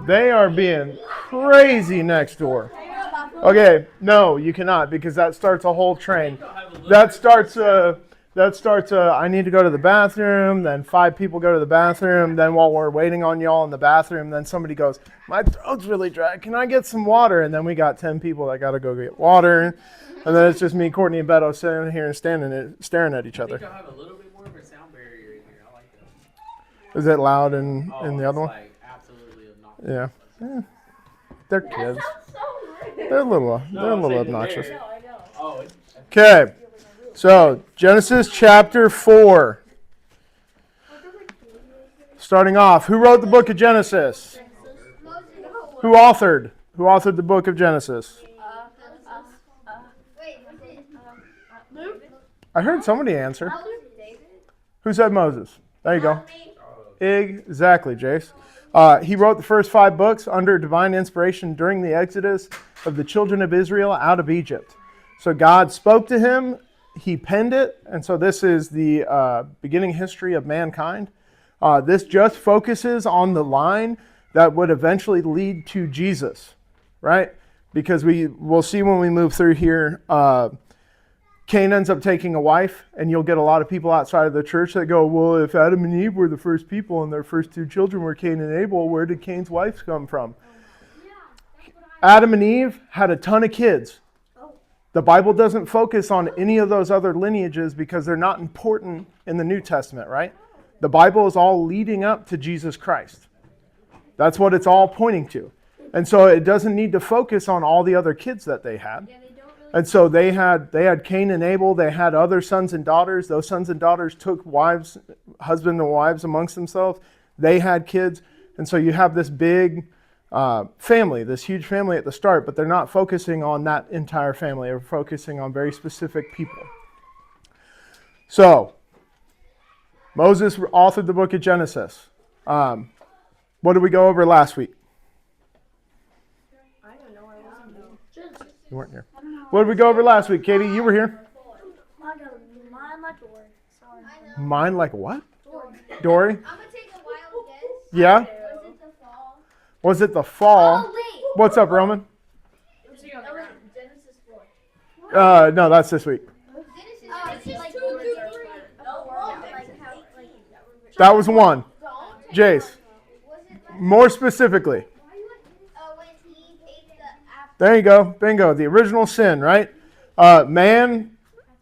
They are being crazy next door. Okay, no, you cannot because that starts a whole train. That starts I need to go to the bathroom, then 5 people go to the bathroom, then while we're waiting on y'all in the bathroom, then somebody goes, "My throat's really dry. Can I get some water?" And then we got 10 people that got to go get water. And then it's just me, Courtney, and Beto sitting here and staring at each other. I think I have a little bit more of a sound barrier in here. I like that. Is it loud in the other one? Like absolutely obnoxious. Yeah. They're kids. They're a little obnoxious. Okay. So, Genesis chapter 4. Starting off, who wrote the book of Genesis? Who authored the book of Genesis? I heard somebody answer. Who said Moses? There you go. Exactly, Jace. He wrote the first 5 books under divine inspiration during the exodus of the children of Israel out of Egypt. So God spoke to him, he penned it, and so this is the beginning history of mankind. This just focuses on the line that would eventually lead to Jesus, right? Because we'll see when we move through here, Cain ends up taking a wife, and you'll get a lot of people outside of the church that go, well, if Adam and Eve were the first people and their first 2 children were Cain and Abel, where did Cain's wife come from? Adam and Eve had a ton of kids. The Bible doesn't focus on any of those other lineages because they're not important in the New Testament, right? The Bible is all leading up to Jesus Christ. That's what it's all pointing to. And so it doesn't need to focus on all the other kids that they had. And so they had Cain and Abel. They had other sons and daughters. Those sons and daughters took wives, husband and wives amongst themselves. They had kids. And so you have this big family, this huge family at the start, but they're not focusing on that entire family. They're focusing on very specific people. So, Moses authored the book of Genesis. What did we go over last week? I don't know. I wasn't there. You weren't here. What did we go over last week? Katie, you were here. Mine like Dory. Sorry. Mine like what? Dory? I'm going to take a wild guess. Yeah? Was it the fall? Was it the fall? Oh, wait. What's up, Roman? Genesis 4. No, that's this week. Genesis like 2 through 3. That was 1. Jace, more specifically. When he ate the apple. There you go. Bingo. The original sin, right? Man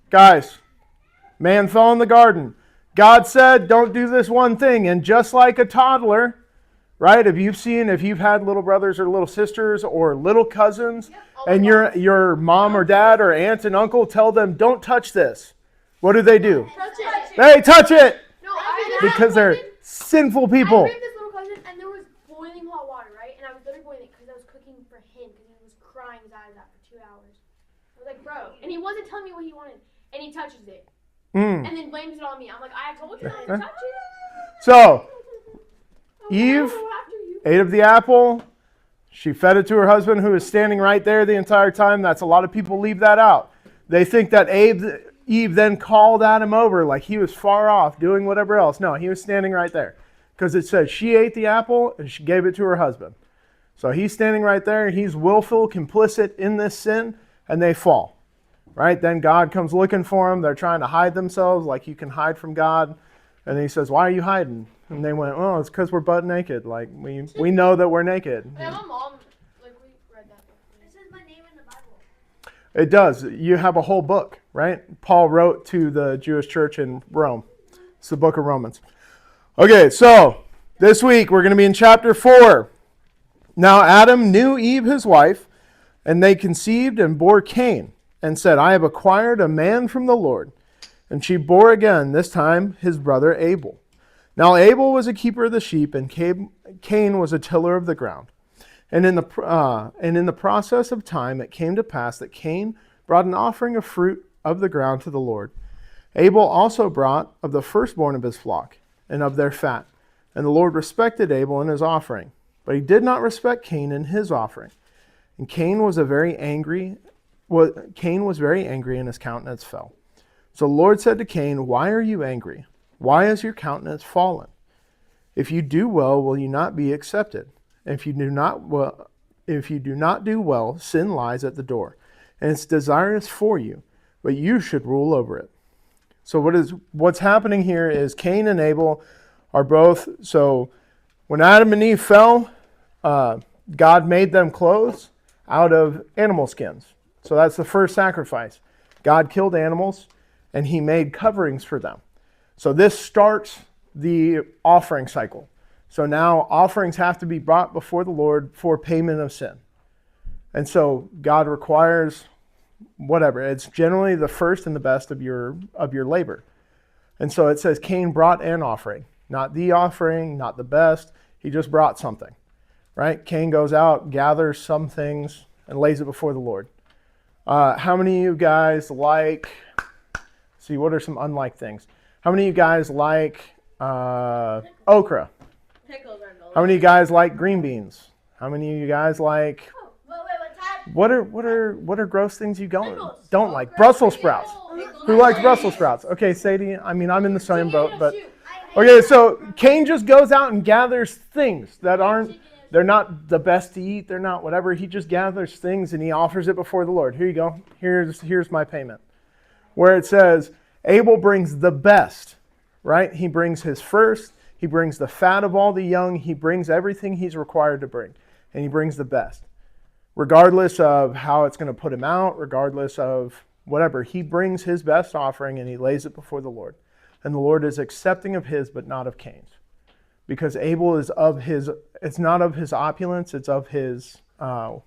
fell in the garden. God said, don't do this one thing. And just like a toddler, right? If you've had little brothers or little sisters or little cousins, and your mom or dad or aunt and uncle tell them, don't touch this. What do? Touch it. They touch it! No, I Because they're sinful people. I this little cousin, and there was boiling hot water, right? And I was literally boiling it because I was cooking for him because he was crying his eyes out for 2 hours. I was like, bro. And he wasn't telling me what he wanted. And he touches it. And then blames it on me. I'm like, I told you not to touch it. So, Eve ate of the apple. She fed it to her husband who was standing right there the entire time. That's a lot of people leave that out. They think that Eve then called Adam over like he was far off doing whatever else. No, he was standing right there because it says she ate the apple and she gave it to her husband. So he's standing right there. He's willful, complicit in this sin, and they fall. Right? Then God comes looking for them. They're trying to hide themselves like you can hide from God. And he says, why are you hiding? And they went, oh, it's because we're butt naked. Like, we know that we're naked. Yeah, my mom, we read that. It says my name in the Bible. It does. You have a whole book, right? Paul wrote to the Jewish church in Rome. It's the book of Romans. Okay, so this week we're going to be in chapter 4. Now Adam knew Eve, his wife, and they conceived and bore Cain, and said, I have acquired a man from the Lord. And she bore again, this time his brother Abel. Now Abel was a keeper of the sheep, and Cain was a tiller of the ground. And in the process of time it came to pass that Cain brought an offering of fruit of the ground to the Lord. Abel also brought of the firstborn of his flock, and of their fat. And the Lord respected Abel in his offering, but he did not respect Cain in his offering. And Cain was very angry, and his countenance fell. So the Lord said to Cain, why are you angry? Why is your countenance fallen? If you do well, will you not be accepted? If you do not do well, sin lies at the door, and its desire is for you, but you should rule over it. So what's happening here is Cain and Abel are both. So when Adam and Eve fell, God made them clothes out of animal skins. So that's the first sacrifice. God killed animals, and he made coverings for them. So this starts the offering cycle. So now offerings have to be brought before the Lord for payment of sin. And so God requires whatever. It's generally the first and the best of your labor. And so it says Cain brought an offering. Not the offering, not the best. He just brought something. Right? Cain goes out, gathers some things, and lays it before the Lord. How many of you guys like, see, what are some unlike things? How many of you guys like okra? Pickles are gold. How many of you guys like green beans? How many of you guys like, what are gross things you don't like? Brussels sprouts. Who likes Brussels sprouts? Okay, Sadie, I mean, I'm in the same boat, but okay, so Cain just goes out and gathers things that they're not the best to eat, they're not whatever. He just gathers things and he offers it before the Lord. Here you go. Here's my payment. Where it says, Abel brings the best, right? He brings his first, he brings the fat of all the young, he brings everything he's required to bring, and he brings the best. Regardless of how it's going to put him out, regardless of whatever, he brings his best offering and he lays it before the Lord. And the Lord is accepting of his, but not of Cain's. Because Abel is of his, it's not of his opulence, it's of his, I'm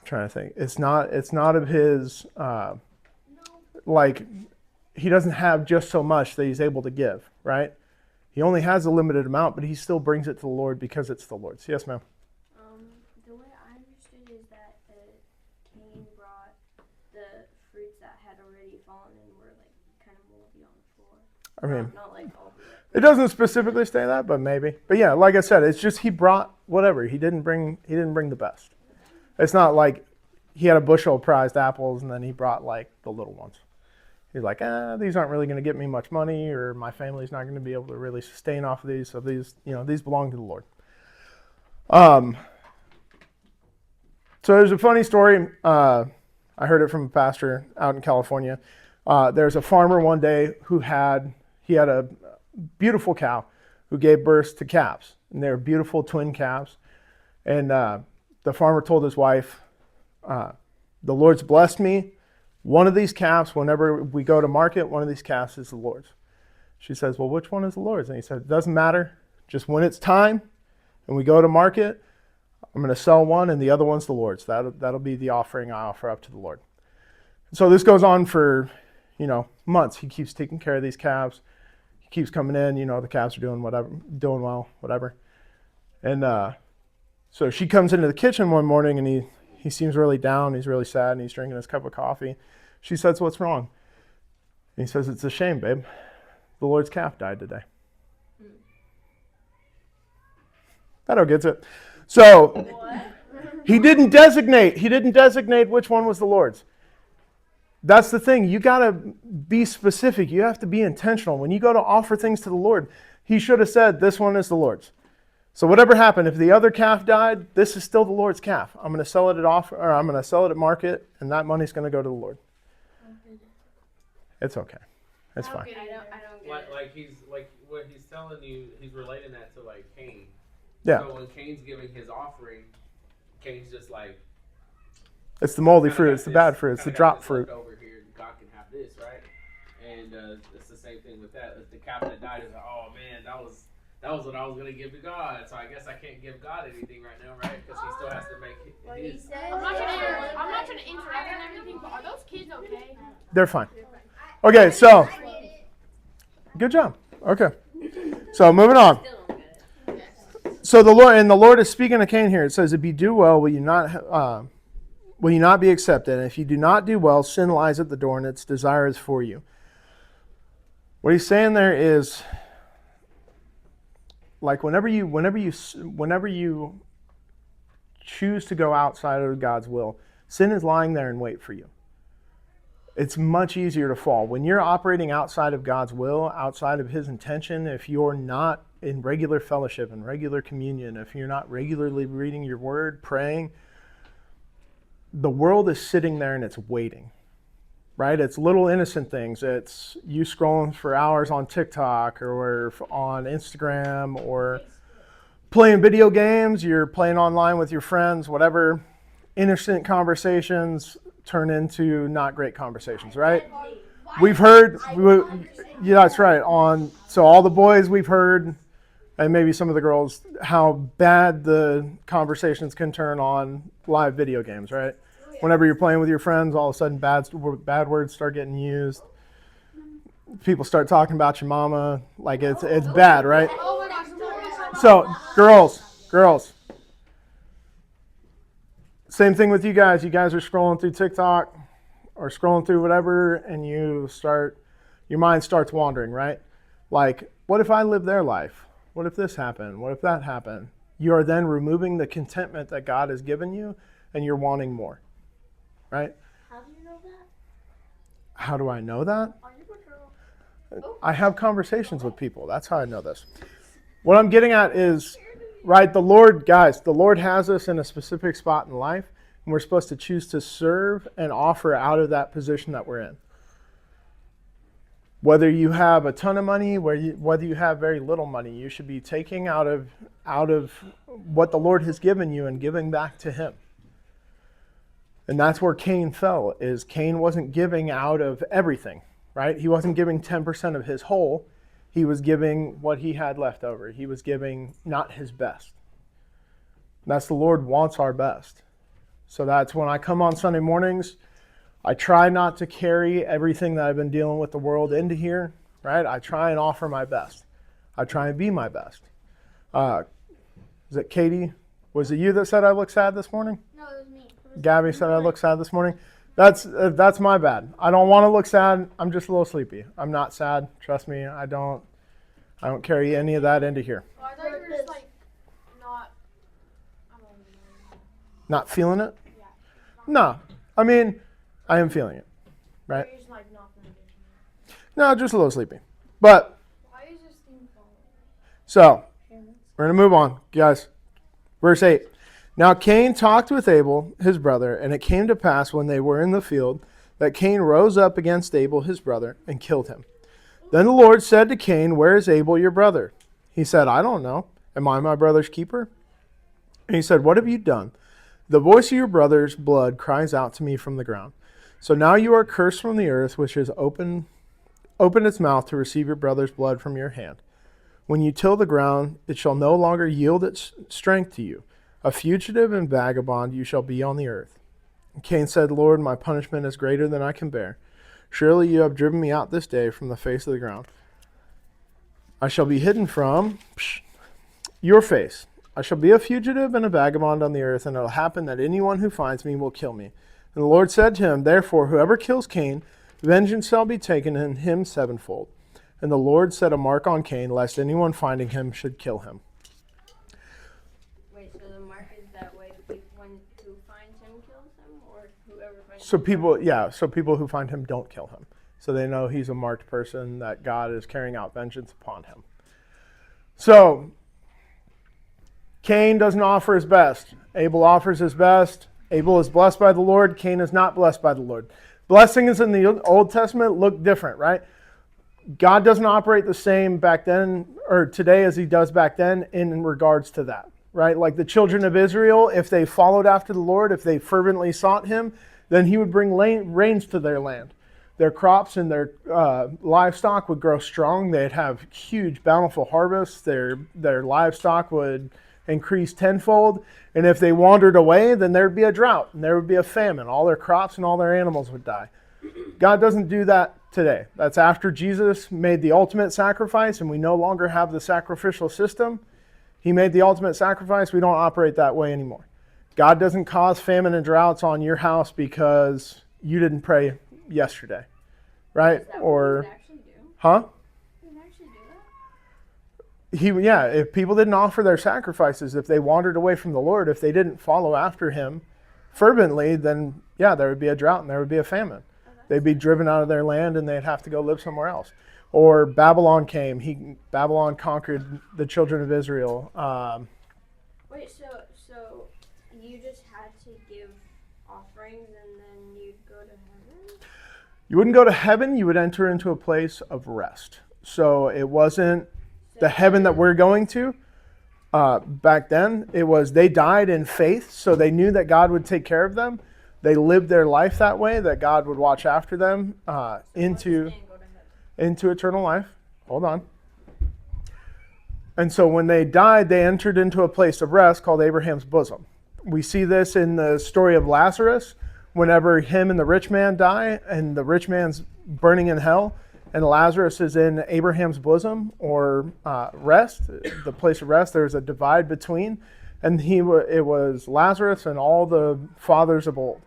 trying to think. It's not of his, like, he doesn't have just so much that he's able to give, right? He only has a limited amount, but he still brings it to the Lord because it's the Lord's. Yes, ma'am? The way I understood is that Cain brought the fruits that had already fallen and were like kind of moldy on the floor. I mean, Not like all the way. it doesn't specifically say that, but maybe. But yeah, like I said, it's just he brought whatever. He didn't bring the best. It's not like he had a bushel of prized apples and then he brought like the little ones. He's like, these aren't really going to get me much money, or my family's not going to be able to really sustain off of these. So these belong to the Lord. So there's a funny story. I heard it from a pastor out in California. There's a farmer one day who had a beautiful cow who gave birth to calves, and they were beautiful twin calves. And the farmer told his wife, "The Lord's blessed me. One of these calves, whenever we go to market, one of these calves is the Lord's." She says, "Well, which one is the Lord's?" And he said, "It doesn't matter. Just when it's time and we go to market, I'm going to sell one and the other one's the Lord's. That'll be the offering I offer up to the Lord." So this goes on for, months. He keeps taking care of these calves. He keeps coming in, the calves are doing well, whatever. And so she comes into the kitchen one morning and he seems really down. He's really sad and he's drinking his cup of coffee. She says, "What's wrong?" And he says, "It's a shame, babe. The Lord's calf died today." That all gets it. So he didn't designate which one was the Lord's. That's the thing. You got to be specific. You have to be intentional. When you go to offer things to the Lord, he should have said, "This one is the Lord's." So whatever happened, if the other calf died, this is still the Lord's calf. I'm going to sell it I'm going to sell it at market, and that money's going to go to the Lord. It's okay. It's fine. I don't get it. Like he's like what he's telling you, he's relating that to like Cain. Yeah. So when Cain's giving his offering, Cain's just like, It's the moldy fruit. It's the bad fruit. It's the drop fruit. Over here, God can have this, right? And it's the same thing with that. If the calf that died is like, "Oh man, that was what I was gonna give to God. So I guess I can't give God anything right now, right? Because he still has to make his." I'm not trying to interact and everything, but are those kids okay? They're fine. Okay, so good job. Okay, so moving on. Still don't get it. So the Lord is speaking to Cain here. It says, "If you do well, will you not be accepted? And if you do not do well, sin lies at the door, and its desire is for you." What he's saying there is, like whenever you choose to go outside of God's will, sin is lying there in wait for you. It's much easier to fall when you're operating outside of God's will, outside of His intention. If you're not in regular fellowship and regular communion, if you're not regularly reading your word, praying, the world is sitting there and it's waiting, right? It's little innocent things. It's you scrolling for hours on TikTok or on Instagram or playing video games. You're playing online with your friends, whatever. Innocent conversations turn into not great conversations, right? We've heard, yeah, that's right. So all the boys we've heard, and maybe some of the girls, how bad the conversations can turn on live video games, right? Whenever you're playing with your friends, all of a sudden bad words start getting used. People start talking about your mama, like it's bad, right? Oh my gosh. So girls. Same thing with you guys. You guys are scrolling through TikTok or scrolling through whatever, and your mind starts wandering, right? Like, what if I live their life? What if this happened? What if that happened? You are then removing the contentment that God has given you, and you're wanting more, right? How do you know that? How do I know that? Are you a girl? I have conversations with people. That's how I know this. What I'm getting at is, right, the Lord has us in a specific spot in life, and we're supposed to choose to serve and offer out of that position that we're in. Whether you have a ton of money, whether you have very little money, you should be taking out of what the Lord has given you and giving back to Him. And that's where Cain fell, is Cain wasn't giving out of everything, right? He wasn't giving 10% of his whole. He was giving what he had left over. He was giving not his best. That's the Lord wants our best. So that's when I come on Sunday mornings, I try not to carry everything that I've been dealing with the world into here, right? I try and offer my best. I try and be my best. Is it Katie? Was it you that said I look sad this morning? No, it was me. Gabby said I look sad this morning. That's my bad. I don't want to look sad. I'm just a little sleepy. I'm not sad. Trust me. I don't carry any of that into here. Oh, I thought you were just like not. I don't know. Not feeling it? Yeah. No. I mean, I am feeling it, right? You're just like not feeling it. No, just a little sleepy. But, Why is this thing falling? so, we're going to move on, guys. Verse 8. Now Cain talked with Abel, his brother, and it came to pass when they were in the field that Cain rose up against Abel, his brother, and killed him. Then the Lord said to Cain, "Where is Abel, your brother?" He said, "I don't know. Am I my brother's keeper?" And he said, "What have you done? The voice of your brother's blood cries out to me from the ground. So now you are cursed from the earth, which has opened its mouth to receive your brother's blood from your hand. When you till the ground, it shall no longer yield its strength to you. A fugitive and vagabond you shall be on the earth." And Cain said, "Lord, my punishment is greater than I can bear. Surely you have driven me out this day from the face of the ground. I shall be hidden from your face. I shall be a fugitive and a vagabond on the earth, and it will happen that anyone who finds me will kill me." And the Lord said to him, "Therefore, whoever kills Cain, vengeance shall be taken in him sevenfold." And the Lord set a mark on Cain, lest anyone finding him should kill him. Wait, so the mark is that way when who finds him kills him, or whoever finds So him? people who find him don't kill him. So they know he's a marked person, that God is carrying out vengeance upon him. So Cain doesn't offer his best. Abel offers his best. Abel is blessed by the Lord. Cain is not blessed by the Lord. Blessings in the Old Testament look different, right? God doesn't operate the same back then or today as he does back then in regards to that, right? Like the children of Israel, if they followed after the Lord, if they fervently sought him, then he would bring rains to their land. Their crops and their livestock would grow strong. They'd have huge, bountiful harvests. Their livestock would increase tenfold. And if they wandered away, then there'd be a drought and there would be a famine. All their crops and all their animals would die. God doesn't do that today. That's after Jesus made the ultimate sacrifice and we no longer have the sacrificial system. He made the ultimate sacrifice. We don't operate that way anymore. God doesn't cause famine and droughts on your house because you didn't pray yesterday, right? Is that Or, what we would actually do? huh? We would actually do that? If people didn't offer their sacrifices, if they wandered away from the Lord, if they didn't follow after him fervently, then there would be a drought and there would be a famine. They'd be driven out of their land and they'd have to go live somewhere else. Or Babylon came. Babylon conquered the children of Israel. Wait, so you just had to give offerings and then you'd go to heaven? You wouldn't go to heaven. You would enter into a place of rest. So it wasn't the heaven that we're going to. Back then, it was they died in faith, so they knew that God would take care of them. They lived their life that way, that God would watch after them into eternal life. Hold on. And so when they died, they entered into a place of rest called Abraham's bosom. We see this in the story of Lazarus. Whenever him and the rich man die, and the rich man's burning in hell, and Lazarus is in Abraham's bosom, or rest, the place of rest, there's a divide between. And it was Lazarus and all the fathers of old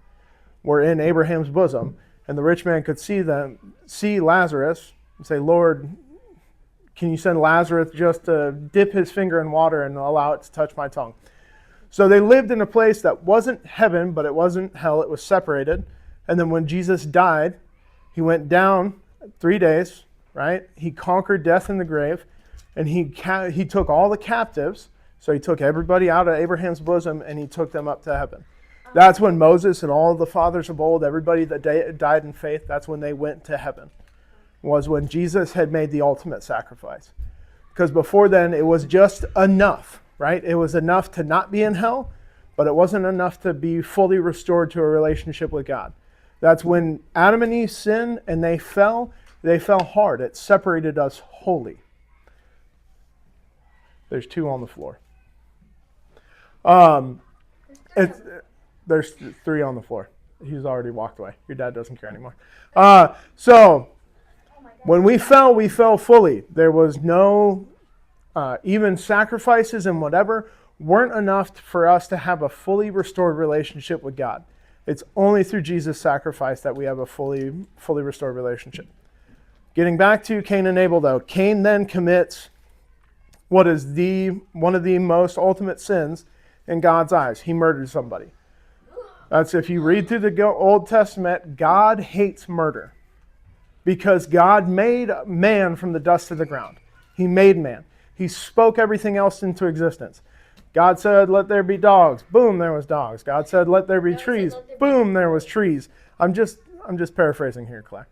were in Abraham's bosom. And the rich man could see Lazarus and say, Lord, can you send Lazarus just to dip his finger in water and allow it to touch my tongue? So they lived in a place that wasn't heaven, but it wasn't hell. It was separated. And then when Jesus died, he went down 3 days, right? He conquered death in the grave, and he took all the captives. So he took everybody out of Abraham's bosom, and he took them up to heaven. That's when Moses and all the fathers of old, everybody that died in faith, that's when they went to heaven. Was when Jesus had made the ultimate sacrifice. Because before then, it was just enough, right? It was enough to not be in hell, but it wasn't enough to be fully restored to a relationship with God. That's when Adam and Eve sinned and they fell hard. It separated us wholly. There's 2 on the floor. There's 3 on the floor. He's already walked away. Your dad doesn't care anymore. So when we fell fully. There was no, even sacrifices and whatever weren't enough for us to have a fully restored relationship with God. It's only through Jesus' sacrifice that we have a fully restored relationship. Getting back to Cain and Abel, though, Cain then commits what is one of the most ultimate sins in God's eyes. He murdered somebody. That's, if you read through the Old Testament, God hates murder because God made man from the dust of the ground. He made man. He spoke everything else into existence. God said, let there be dogs. Boom, there was dogs. God said, let there be trees. Boom, there was trees. I'm just paraphrasing here, Claire.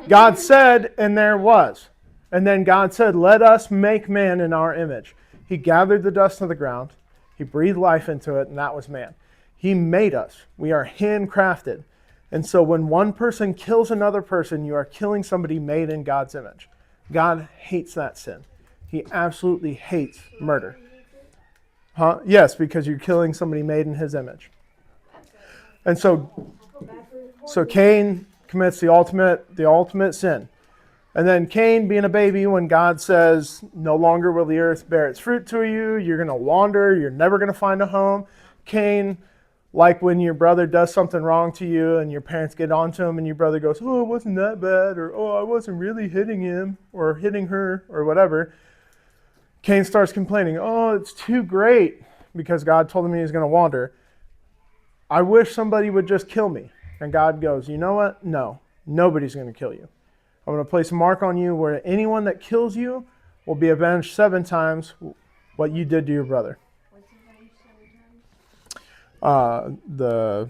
God said, and there was. And then God said, let us make man in our image. He gathered the dust of the ground. He breathed life into it, and that was man. He made us. We are handcrafted. And so when one person kills another person, you are killing somebody made in God's image. God hates that sin. He absolutely hates murder. Huh? Yes, because you're killing somebody made in his image. And so Cain commits the ultimate sin. And then Cain, being a baby, when God says, no longer will the earth bear its fruit to you, you're going to wander, you're never going to find a home. Cain, like when your brother does something wrong to you and your parents get onto him and your brother goes, oh, it wasn't that bad, or oh, I wasn't really hitting him or hitting her or whatever. Cain starts complaining, oh, it's too great because God told him he was going to wander. I wish somebody would just kill me. And God goes, you know what? No, nobody's going to kill you. I'm going to place a mark on you where anyone that kills you will be avenged 7 times what you did to your brother. What's avenged 7 times? The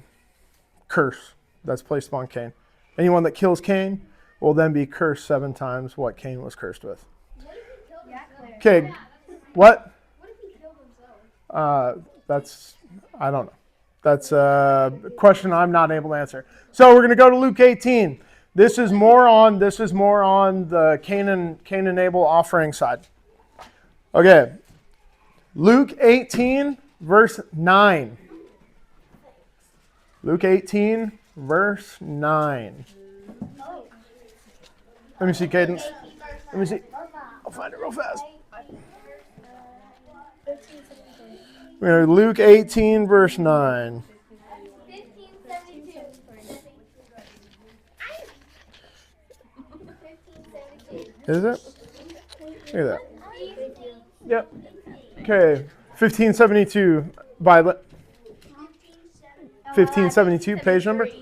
curse that's placed upon Cain. Anyone that kills Cain will then be cursed 7 times what Cain was cursed with. Okay, what? What if he killed himself? I don't know. That's a question I'm not able to answer. So we're going to go to Luke 18. This is more on the Cain and Abel offering side. Okay. Luke 18, verse 9. Luke 18, verse 9. Let me see, Cadence. Let me see. I'll find it real fast. We're going to Luke 18, verse 9. 1572. Is it? Look at that. Yep. Okay. 1572. 1572 page number. I got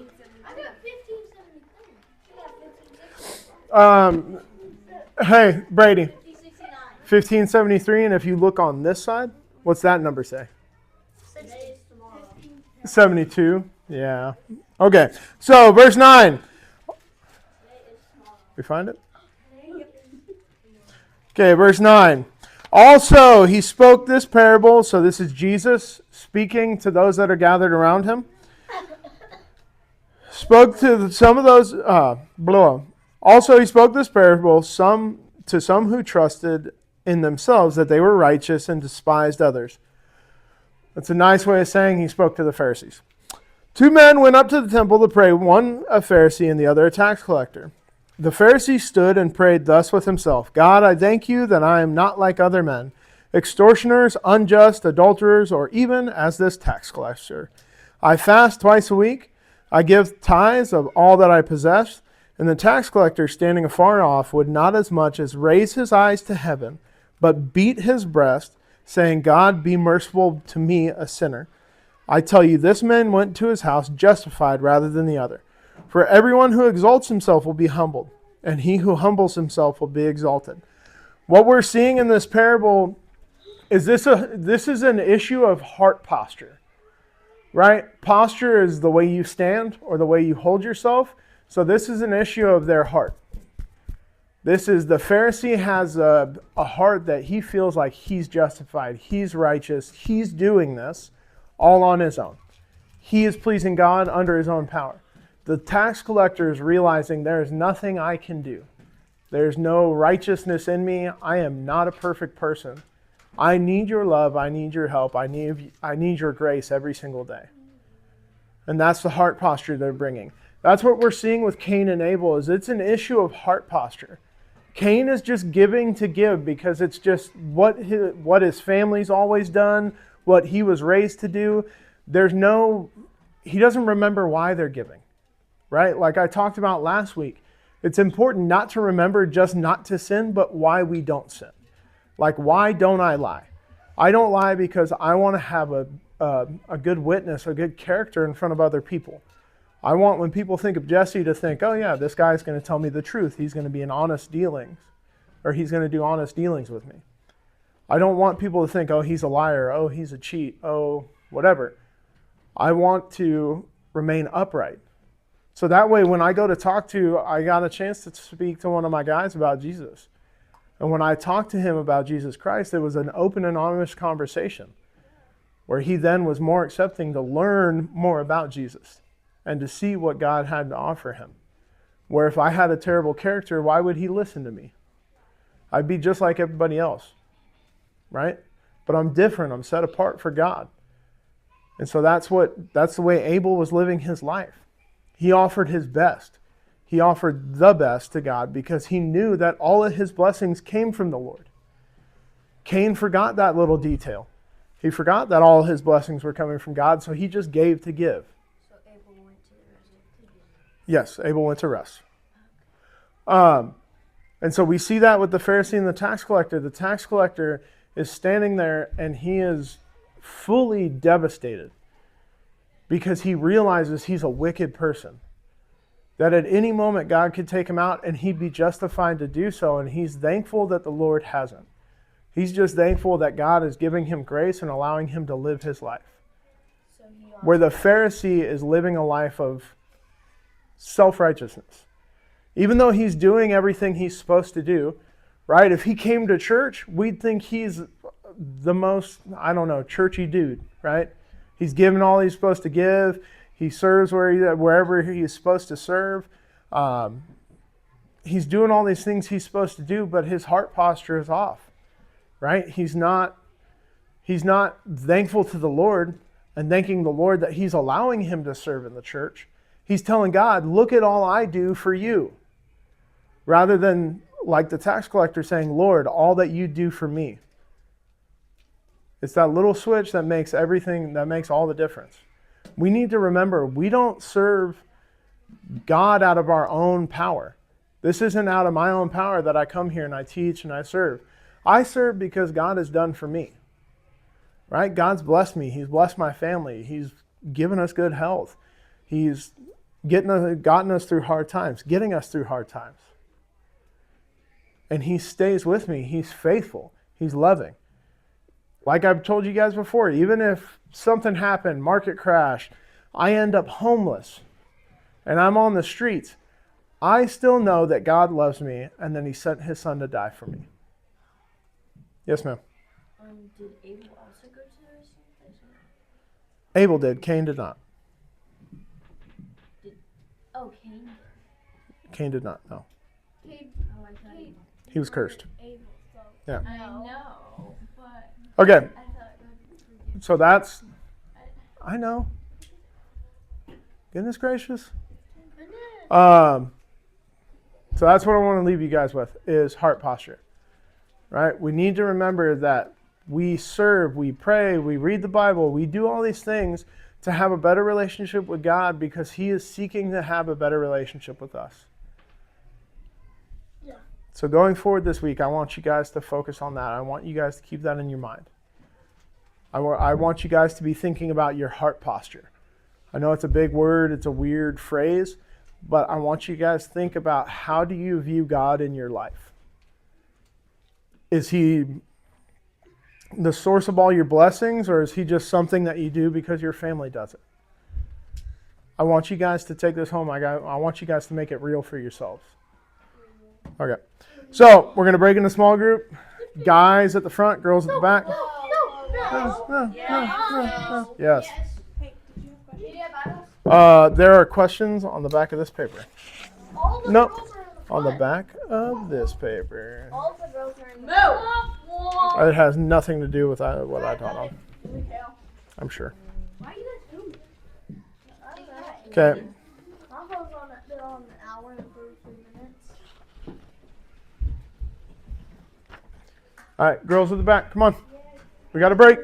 1573. Hey, Brady, 5069. 1573, and if you look on this side, what's that number say? 60. 72. Yeah. Okay, so verse 9. We find it? Okay, verse 9. Also, he spoke this parable, so this is Jesus speaking to those that are gathered around him. Spoke to some of those, Also, he spoke this parable to some who trusted in themselves that they were righteous and despised others. That's a nice way of saying he spoke to the Pharisees. 2 men went up to the temple to pray, one a Pharisee and the other a tax collector. The Pharisee stood and prayed thus with himself, God, I thank you that I am not like other men, extortioners, unjust, adulterers, or even as this tax collector. I fast twice a week. I give tithes of all that I possess. And the tax collector, standing afar off, would not as much as raise his eyes to heaven, but beat his breast, saying, God, be merciful to me, a sinner. I tell you, this man went to his house justified rather than the other. For everyone who exalts himself will be humbled, and he who humbles himself will be exalted. What we're seeing in this parable is this is an issue of heart posture, right? Posture is the way you stand or the way you hold yourself. So this is an issue of their heart. This is the Pharisee has a heart that he feels like he's justified, he's righteous, he's doing this all on his own. He is pleasing God under his own power. The tax collector is realizing there is nothing I can do. There's no righteousness in me. I am not a perfect person. I need your love. I need your help. I need your grace every single day. And that's the heart posture they're bringing. That's what we're seeing with Cain and Abel, is it's an issue of heart posture. Cain is just giving to give because it's just what his family's always done, what he was raised to do. He doesn't remember why they're giving, right? Like I talked about last week, it's important not to remember just not to sin, but why we don't sin. Like, why don't I lie? I don't lie because I want to have a good witness, a good character in front of other people. I want when people think of Jesse to think, oh yeah, this guy's going to tell me the truth. He's going to be in honest dealings, or he's going to do honest dealings with me. I don't want people to think, oh, he's a liar, oh, he's a cheat, oh, whatever. I want to remain upright. So that way when I go to talk I got a chance to speak to one of my guys about Jesus. And when I talked to him about Jesus Christ, it was an open and honest conversation where he then was more accepting to learn more about Jesus and to see what God had to offer him. Where if I had a terrible character, why would he listen to me? I'd be just like everybody else, right? But I'm different. I'm set apart for God. And so that's the way Abel was living his life. He offered his best. He offered the best to God because he knew that all of his blessings came from the Lord. Cain forgot that little detail. He forgot that all his blessings were coming from God, so he just gave to give. So Abel went to rest. Yes, Abel went to rest. And so we see that with the Pharisee and the tax collector. The tax collector is standing there and he is fully devastated because he realizes he's a wicked person. That at any moment God could take him out and he'd be justified to do so. And he's thankful that the Lord hasn't. He's just thankful that God is giving him grace and allowing him to live his life. So Where the Pharisee is living a life of self-righteousness. Even though he's doing everything he's supposed to do, right? If he came to church, we'd think he's the most, churchy dude, right? He's giving all he's supposed to give. He serves wherever he's supposed to serve. He's doing all these things he's supposed to do, but his heart posture is off, right? He's not thankful to the Lord and thanking the Lord that he's allowing him to serve in the church. He's telling God, look at all I do for you. Rather than like the tax collector saying, Lord, all that you do for me. It's that little switch that makes all the difference. We need to remember, we don't serve God out of our own power. This isn't out of my own power that I come here and I teach and I serve. I serve because God has done for me. Right? God's blessed me. He's blessed my family. He's given us good health. He's gotten us through hard times, getting us through hard times. And he stays with me. He's faithful. He's loving. Like I've told you guys before, even if something happened, market crash, I end up homeless, and I'm on the streets, I still know that God loves me and that he sent his son to die for me. Yes, ma'am. Did Abel also go to the rescue station? Abel did. Cain did not. Oh, Cain. Cain did not, no. Oh, I thought Abel. He was cursed. Able, so Yeah. I know, but Okay, I thought God would forgive. so that's, I know. Goodness gracious. So that's what I want to leave you guys with, is heart posture. Right? We need to remember that we serve, we pray, we read the Bible, we do all these things to have a better relationship with God because he is seeking to have a better relationship with us. Yeah. So going forward this week, I want you guys to focus on that. I want you guys to keep that in your mind. I want you guys to be thinking about your heart posture. I know it's a big word, it's a weird phrase, but I want you guys to think about, how do you view God in your life? Is he the source of all your blessings, or is he just something that you do because your family does it? I want you guys to take this home. I want you guys to make it real for yourselves. Okay. So we're going to break into small group. Guys at the front, girls at the back. No. Yes. Hey, did you have questions? There are questions on the back of this paper. All the Nope. girls are in the On the front. back of this paper. All the girls are in the No. It has nothing to do with what I taught on. I'm sure. Why you guys doing this? Okay. My phone's on an hour and 33 minutes. All right, girls at the back, come on. We got a break.